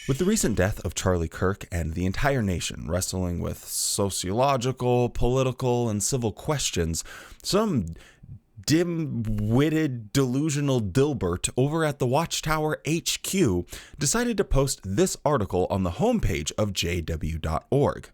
With the recent death of Charlie Kirk and the entire nation wrestling with sociological, political, and civil questions, some dim-witted, delusional Dilbert over at the Watchtower HQ decided to post this article on the homepage of jw.org.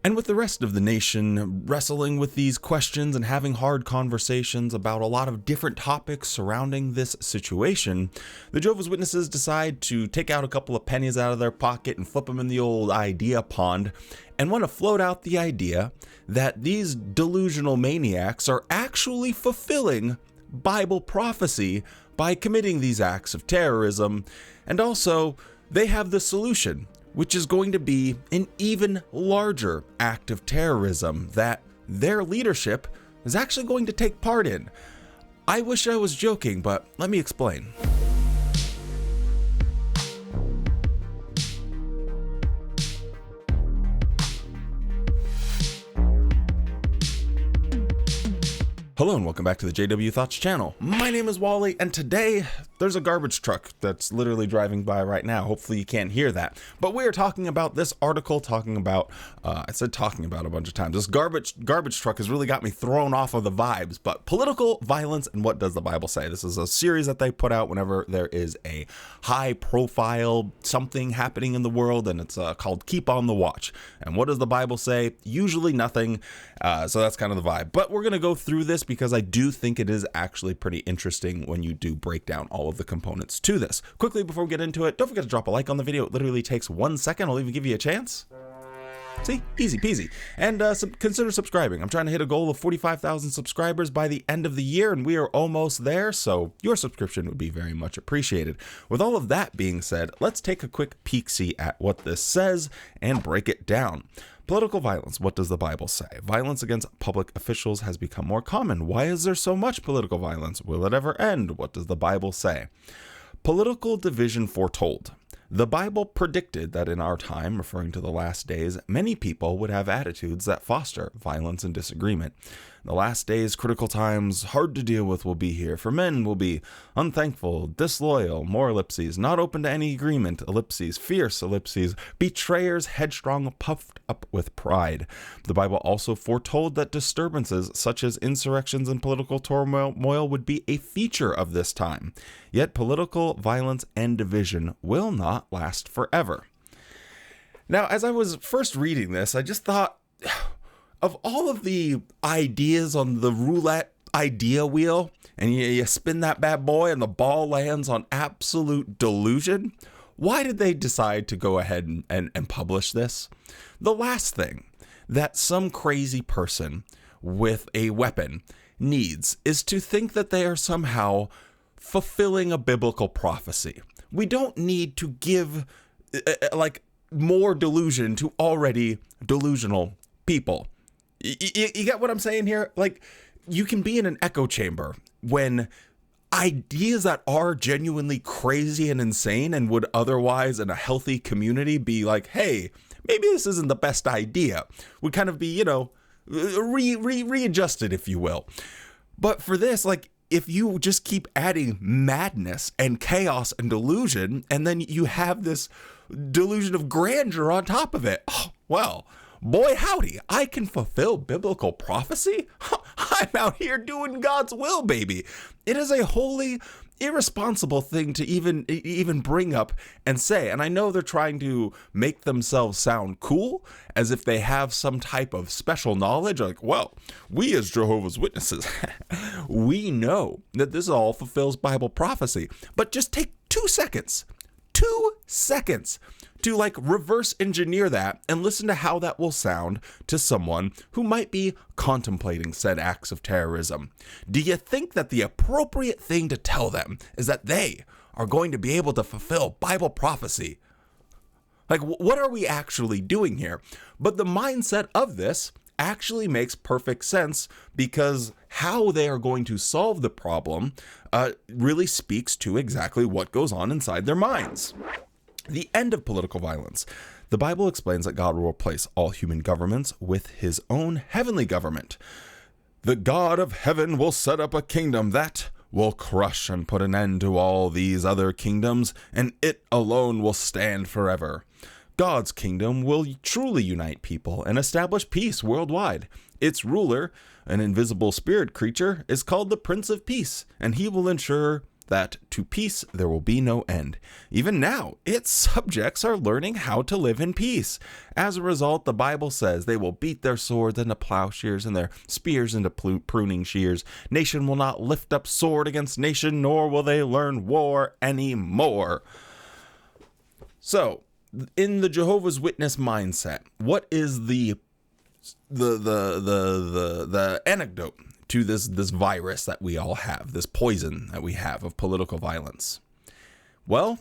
And with the rest of the nation wrestling with these questions and having hard conversations about a lot of different topics surrounding this situation, the Jehovah's Witnesses decide to take out a couple of pennies out of their pocket and flip them in the old idea pond and want to float out the idea that these delusional maniacs are actually fulfilling Bible prophecy by committing these acts of terrorism, and also they have the solution, which is going to be an even larger act of terrorism that their leadership is actually going to take part in. I wish I was joking, but let me explain. Hello and welcome back to the JW Thoughts channel. My name is Wally, and today there's a garbage truck that's literally driving by right now. Hopefully you can't hear that. But we are talking about this article, I said talking about a bunch of times. This garbage truck has really got me thrown off of the vibes. But political violence and what does the Bible say? This is a series that they put out whenever there is a high profile something happening in the world, and it's called Keep on the Watch. And what does the Bible say? Usually nothing. So that's kind of the vibe. But we're going to go through this because I do think it is actually pretty interesting when you do break down all of the components to this. Quickly, before we get into it, don't forget to drop a like on the video. It literally takes 1 second. I'll even give you a chance. See? Easy peasy. And consider subscribing. I'm trying to hit a goal of 45,000 subscribers by the end of the year, and we are almost there, so your subscription would be very much appreciated. With all of that being said, let's take a quick peek-see at what this says and break it down. Political violence. What does the Bible say? Violence against public officials has become more common. Why is there so much political violence? Will it ever end? What does the Bible say? Political division foretold. The Bible predicted that in our time, referring to the last days, many people would have attitudes that foster violence and disagreement. The last days, critical times, hard to deal with will be here, for men will be unthankful, disloyal, more ellipses, not open to any agreement, ellipses, fierce ellipses, betrayers, headstrong, puffed up with pride. The Bible also foretold that disturbances such as insurrections and political turmoil would be a feature of this time. Yet political violence and division will not last forever. Now, as I was first reading this, I just thought, of all of the ideas on the roulette idea wheel, and you spin that bad boy and the ball lands on absolute delusion, why did they decide to go ahead and publish this? The last thing that some crazy person with a weapon needs is to think that they are somehow fulfilling a biblical prophecy. We don't need to give more delusion to already delusional people. You get what I'm saying here? Like, you can be in an echo chamber when ideas that are genuinely crazy and insane and would otherwise in a healthy community be like, hey, maybe this isn't the best idea, would kind of be, readjusted, if you will. But for this, like, if you just keep adding madness and chaos and delusion, and then you have this delusion of grandeur on top of it, oh, well, boy howdy, I can fulfill biblical prophecy? I'm out here doing God's will, baby. It is a wholly irresponsible thing to even bring up and say. And I know they're trying to make themselves sound cool, as if they have some type of special knowledge. Like, well, we as Jehovah's Witnesses, we know that this all fulfills Bible prophecy. But just take 2 seconds to reverse engineer that and listen to how that will sound to someone who might be contemplating said acts of terrorism. Do you think that the appropriate thing to tell them is that they are going to be able to fulfill Bible prophecy? Like, what are we actually doing here? But the mindset of this actually makes perfect sense, because how they are going to solve the problem really speaks to exactly what goes on inside their minds. The end of political violence. The Bible explains that God will replace all human governments with his own heavenly government. The God of heaven will set up a kingdom that will crush and put an end to all these other kingdoms, and it alone will stand forever. God's kingdom will truly unite people and establish peace worldwide. Its ruler, an invisible spirit creature, is called the Prince of Peace, and he will ensure that to peace there will be no end. Even now, its subjects are learning how to live in peace. As a result, the Bible says they will beat their swords into plowshares and their spears into pruning shears. Nation will not lift up sword against nation, nor will they learn war anymore. So, in the Jehovah's Witness mindset, what is the antidote to this virus that we all have, this poison that we have of political violence? Well,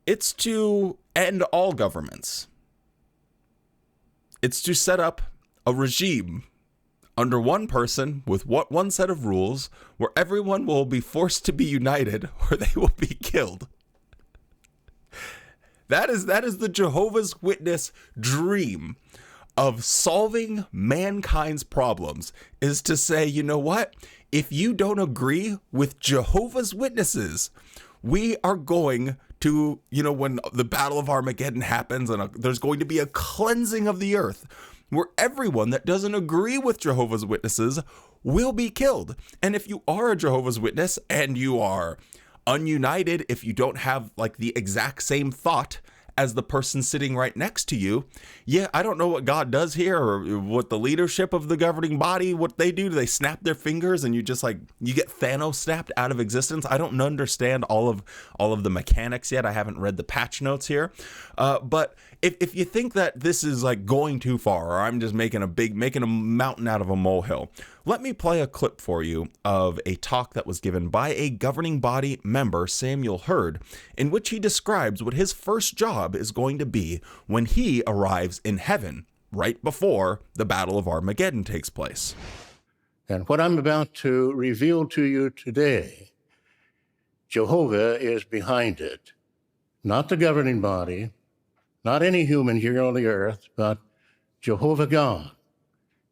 it's to end all governments. It's to set up a regime under one person with one set of rules where everyone will be forced to be united or they will be killed. That is the Jehovah's Witness dream of solving mankind's problems, is to say, you know what? If you don't agree with Jehovah's Witnesses, we are going to, when the Battle of Armageddon happens and there's going to be a cleansing of the earth where everyone that doesn't agree with Jehovah's Witnesses will be killed. And if you are a Jehovah's Witness and you are ununited, if you don't have like the exact same thought as the person sitting right next to you, I don't know what God does here or what the leadership of the governing body, what they do. Do they snap their fingers and you just you get Thanos snapped out of existence? I don't understand all of the mechanics yet. I haven't read the patch notes here. But if you think that this is like going too far, or I'm just making a mountain out of a molehill, let me play a clip for you of a talk that was given by a governing body member, Samuel Hurd, in which he describes what his first job is going to be when he arrives in heaven, right before the Battle of Armageddon takes place. And what I'm about to reveal to you today, Jehovah is behind it. Not the governing body, not any human here on the earth, but Jehovah God.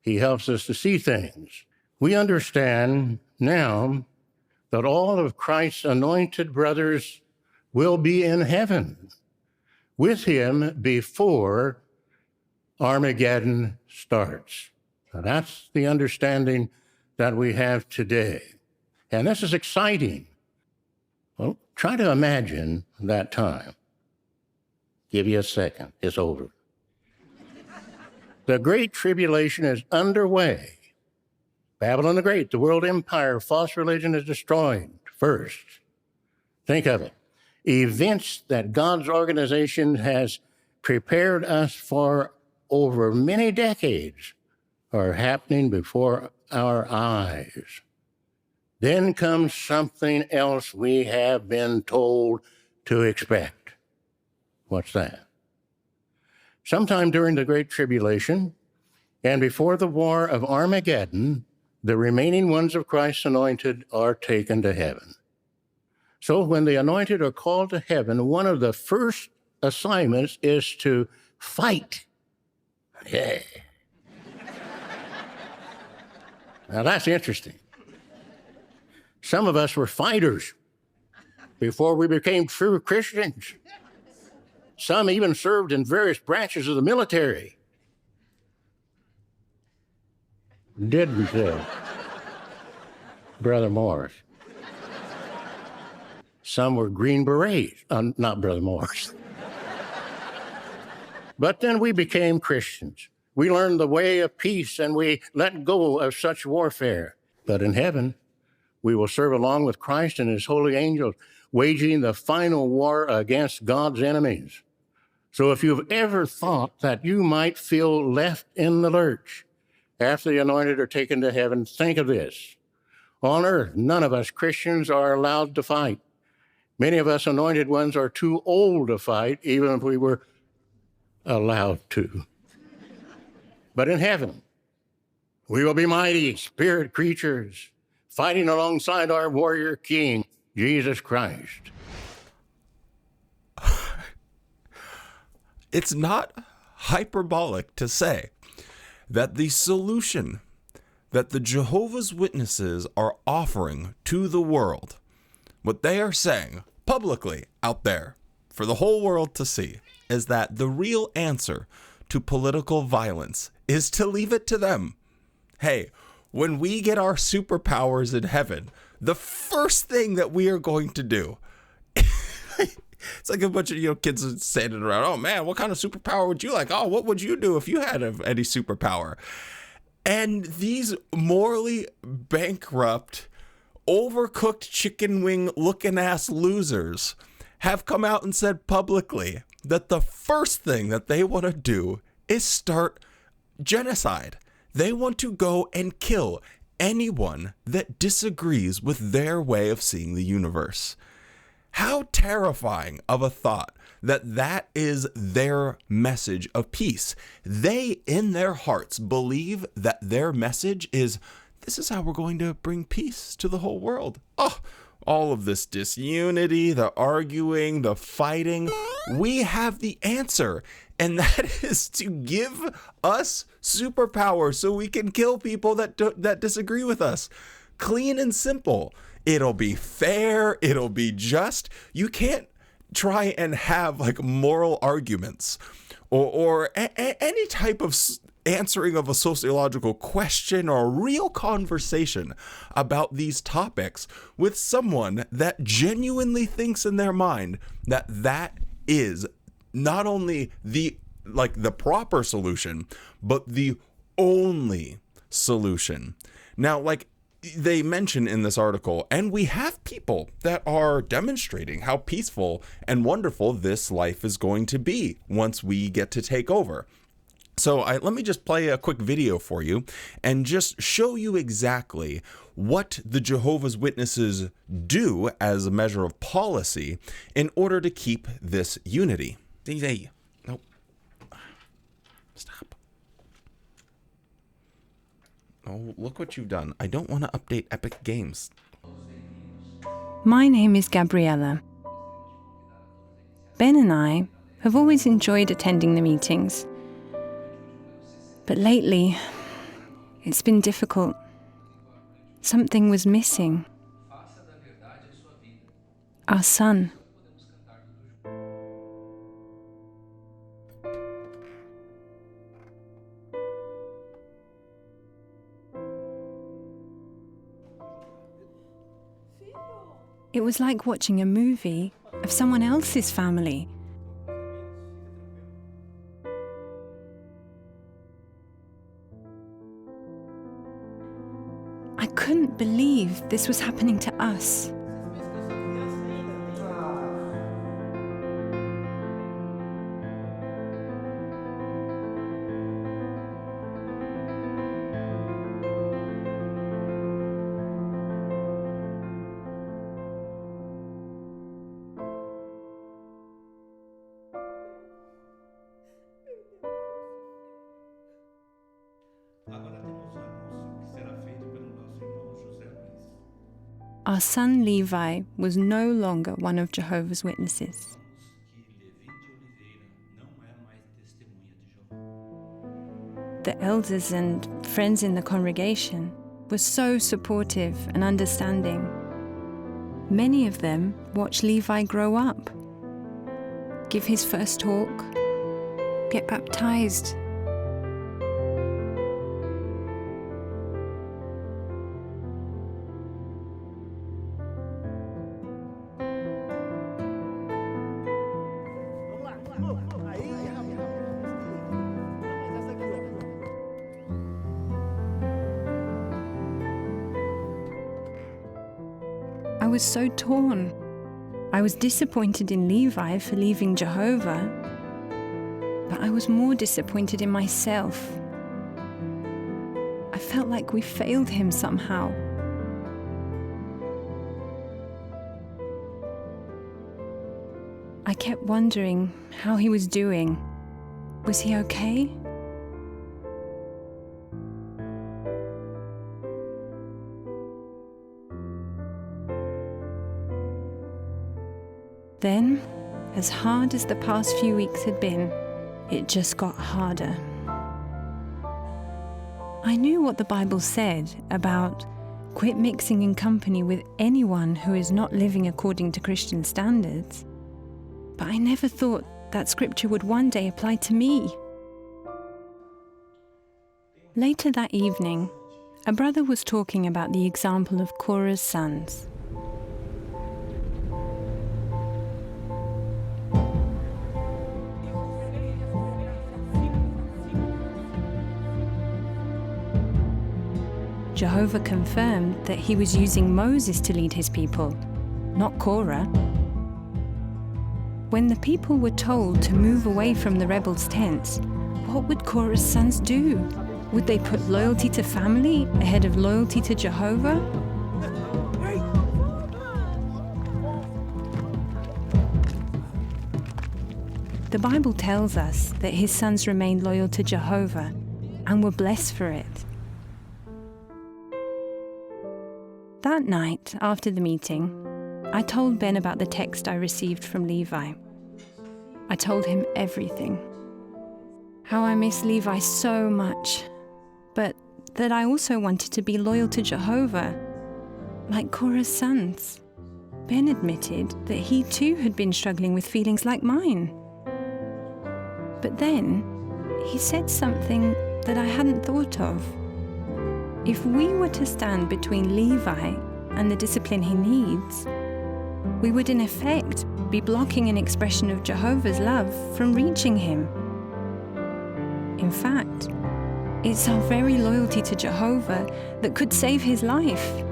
He helps us to see things. We understand now that all of Christ's anointed brothers will be in heaven with him before Armageddon starts. Now, that's the understanding that we have today. And this is exciting. Well, try to imagine that time. Give you a second. It's over. The Great Tribulation is underway. Babylon the Great, the world empire, false religion is destroyed first. Think of it. Events that God's organization has prepared us for over many decades are happening before our eyes. Then comes something else we have been told to expect. What's that? Sometime during the Great Tribulation and before the War of Armageddon, the remaining ones of Christ's anointed are taken to heaven. So when the anointed are called to heaven, one of the first assignments is to fight. Yeah. Now that's interesting. Some of us were fighters before we became true Christians. Some even served in various branches of the military. Didn't they, Brother Morris? Some were Green Berets, not Brother Morris. But then we became Christians. We learned the way of peace and we let go of such warfare. But in heaven, we will serve along with Christ and his holy angels, waging the final war against God's enemies. So if you've ever thought that you might feel left in the lurch after the anointed are taken to heaven, think of this. On earth, none of us Christians are allowed to fight. Many of us anointed ones are too old to fight, even if we were allowed to. But in heaven, we will be mighty spirit creatures, fighting alongside our warrior king, Jesus Christ. It's not hyperbolic to say that the solution that the Jehovah's Witnesses are offering to the world, what they are saying publicly out there for the whole world to see, is that the real answer to political violence is to leave it to them. Hey, when we get our superpowers in heaven, the first thing that we are going to do, it's like a bunch of kids standing around, oh man, what kind of superpower would you like? Oh, what would you do if you had any superpower? And these morally bankrupt, overcooked chicken wing looking ass losers have come out and said publicly that the first thing that they want to do is start genocide. They want to go and kill anyone that disagrees with their way of seeing the universe. How terrifying of a thought that is their message of peace. They, in their hearts, believe that their message is, this is how we're going to bring peace to the whole world. Oh, all of this disunity, the arguing, the fighting, we have the answer. And that is to give us superpowers so we can kill people that disagree with us. Clean and simple. It'll be fair. It'll be just. You can't try and have like moral arguments or any type of answering of a sociological question or a real conversation about these topics with someone that genuinely thinks in their mind that is not only the proper solution, but the only solution. Now, like they mention in this article, and we have people that are demonstrating how peaceful and wonderful this life is going to be once we get to take over. So let me just play a quick video for you and just show you exactly what the Jehovah's Witnesses do as a measure of policy in order to keep this unity. Nope. Stop. Oh, look what you've done. I don't want to update Epic Games. My name is Gabriella. Ben and I have always enjoyed attending the meetings. But lately, it's been difficult. Something was missing. Our son. It was like watching a movie of someone else's family. I couldn't believe this was happening to us. Our son Levi was no longer one of Jehovah's Witnesses. The elders and friends in the congregation were so supportive and understanding. Many of them watched Levi grow up, give his first talk, get baptized. I was so torn. I was disappointed in Levi for leaving Jehovah, but I was more disappointed in myself. I felt like we failed him somehow. I kept wondering how he was doing. Was he okay? Then, as hard as the past few weeks had been, it just got harder. I knew what the Bible said about quit mixing in company with anyone who is not living according to Christian standards, but I never thought that scripture would one day apply to me. Later that evening, a brother was talking about the example of Korah's sons. Jehovah confirmed that he was using Moses to lead his people, not Korah. When the people were told to move away from the rebels' tents, what would Korah's sons do? Would they put loyalty to family ahead of loyalty to Jehovah? The Bible tells us that his sons remained loyal to Jehovah and were blessed for it. That night, after the meeting, I told Ben about the text I received from Levi. I told him everything. How I miss Levi so much, but that I also wanted to be loyal to Jehovah, like Korah's sons. Ben admitted that he too had been struggling with feelings like mine. But then, he said something that I hadn't thought of. If we were to stand between Levi and the discipline he needs, we would in effect be blocking an expression of Jehovah's love from reaching him. In fact, it's our very loyalty to Jehovah that could save his life.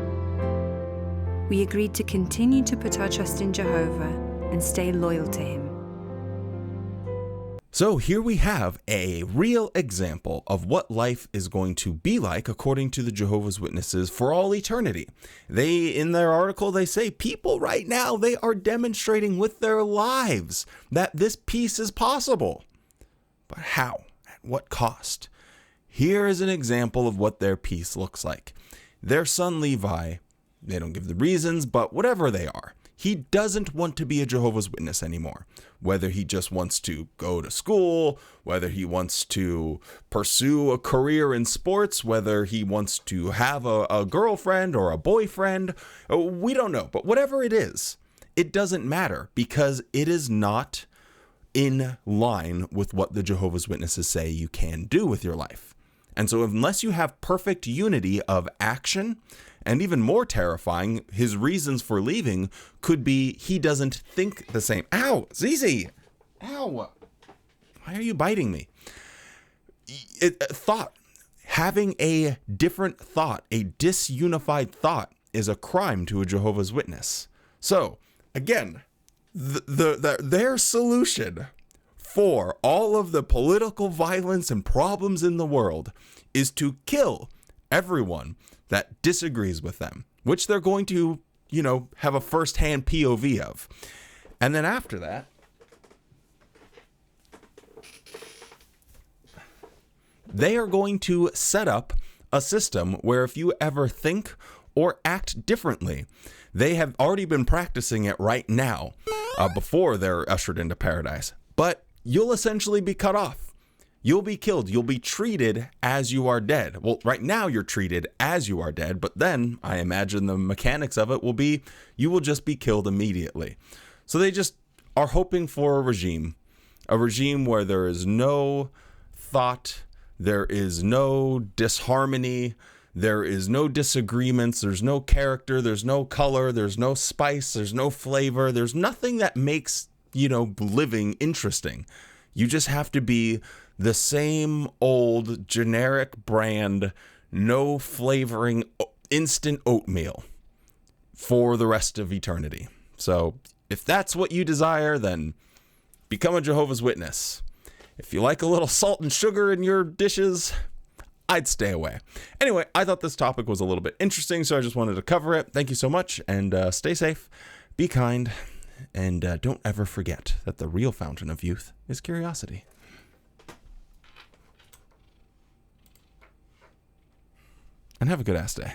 We agreed to continue to put our trust in Jehovah and stay loyal to him. So here we have a real example of what life is going to be like according to the Jehovah's Witnesses for all eternity. In their article, they say people right now, they are demonstrating with their lives that this peace is possible. But how? At what cost? Here is an example of what their peace looks like. Their son Levi, they don't give the reasons, but whatever they are, he doesn't want to be a Jehovah's Witness anymore. Whether he just wants to go to school, whether he wants to pursue a career in sports, whether he wants to have a girlfriend or a boyfriend, we don't know. But whatever it is, it doesn't matter because it is not in line with what the Jehovah's Witnesses say you can do with your life. And so unless you have perfect unity of action, and even more terrifying, his reasons for leaving could be he doesn't think the same. Ow, Zizi! Ow! Why are you biting me? Having a different thought, a disunified thought, is a crime to a Jehovah's Witness. So, again, their solution for all of the political violence and problems in the world is to kill everyone that disagrees with them, which they're going to, have a first-hand POV of. And then after that, they are going to set up a system where if you ever think or act differently, they have already been practicing it right now before they're ushered into paradise. But you'll essentially be cut off. You'll be killed. You'll be treated as you are dead. Well, right now you're treated as you are dead, but then I imagine the mechanics of it will be you will just be killed immediately. So they just are hoping for a regime where there is no thought, there is no disharmony, there is no disagreements, there's no character, there's no color, there's no spice, there's no flavor, there's nothing that makes, living interesting. You just have to be the same old generic brand, no flavoring, instant oatmeal for the rest of eternity. So if that's what you desire, then become a Jehovah's Witness. If you like a little salt and sugar in your dishes, I'd stay away. Anyway, I thought this topic was a little bit interesting, so I just wanted to cover it. Thank you so much, and stay safe, be kind, and don't ever forget that the real fountain of youth is curiosity. And have a good ass day.